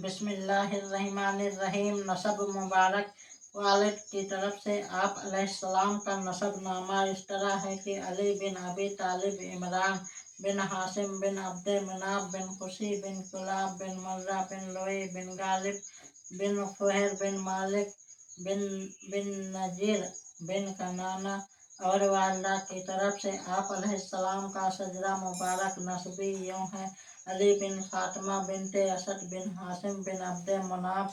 बिस्मिल्लाहिर्रहमानिर्रहीम। नसब मुबारक। वालिद की तरफ से आप अलैहिस्सलाम का नसब नामा इस तरह है कि अली बिन अबी तालिब, इमरान बिन हाशिम बिन अब्द मनाफ बिन खुशी बिन कुलाब बिन मुर्रा बिन लोई बिन गालिब बिन फुहर बिन मालिक बिन बिन नजीर बिन कनाना। और वालदा की तरफ से आप अलैहिस्सलाम का सजरा मुबारक नस्बी यूँ है: अली बिन फातिमा बिनते असद बिन हाशिम बिन अब्द मनाफ।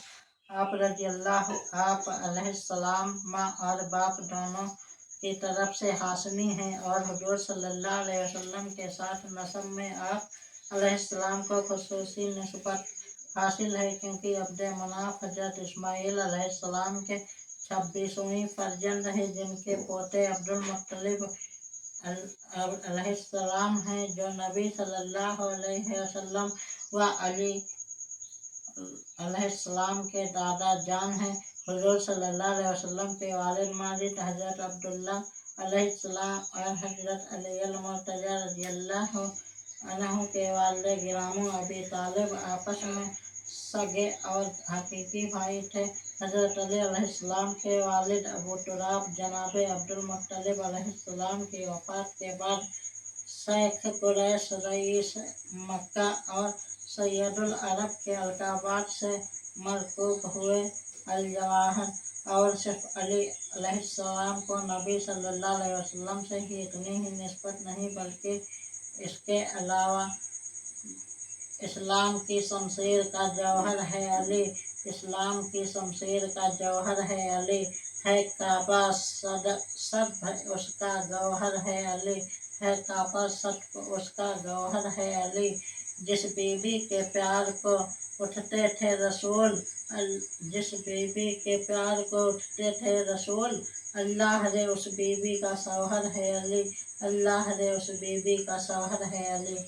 आप रज़ियल्लाहु आप अलैहिस्सलाम माँ और बाप दोनों की तरफ से हाशमी हैं और हुजूर सल्लल्लाहु अलैहि वसल्लम के साथ नसब में आप अलैहिस्सलाम को खुसूसी निस्बत हासिल है, क्योंकि अब्द मनाफ हजरत इस्माईल अलैहिस्सलाम के 26वीं फर्जंद है, जिनके पोते अब्दुल मुत्तलिब अलैहिस्सलाम हैं, जो नबी सल्लल्लाहु अलैहि वसल्लम व अली अलैहिस्सलाम के दादा जान हैं। हुजूर सल्लल्लाहु अलैहि वसल्लम के वालिद माजिद हजरत अब्दुल्ला अलैहिस्सलाम और हजरत अली अल मुर्तज़ा रज़ियल्लाहु अन्हु के वालिद गिरामो अबी तालिब आपस में सगे और हकीकी भाई थे। हजरत अली अलैहिस्सलाम के वालिद अबू तुराब जनाब अब्दुल मुत्तलिब अलैहिस्सलाम की वफ़ात के बाद शेख कुरैश, रईस मक्का और सैयदुल अरब के अलक़ाबात से मरकूब हुए। अल-जवाहर। और सिर्फ अली अलैहिस्सलाम को नबी सल्लल्लाहु अलैहि वसल्लम से ही इतनी ही निस्बत नहीं, बल्कि इसके अलावा इस्लाम की शमशीर का जौहर है अली, इस्लाम की शमशीर का जौहर है अली, है काबा सब उसका गौहर है अली, है काबा सब उसका गौहर है अली। जिस बीबी के प्यार को उठते थे रसूल अल्लाह रे उस बीबी का शौहर है अली, अल्लाह रे उस बीबी का शौहर है अली।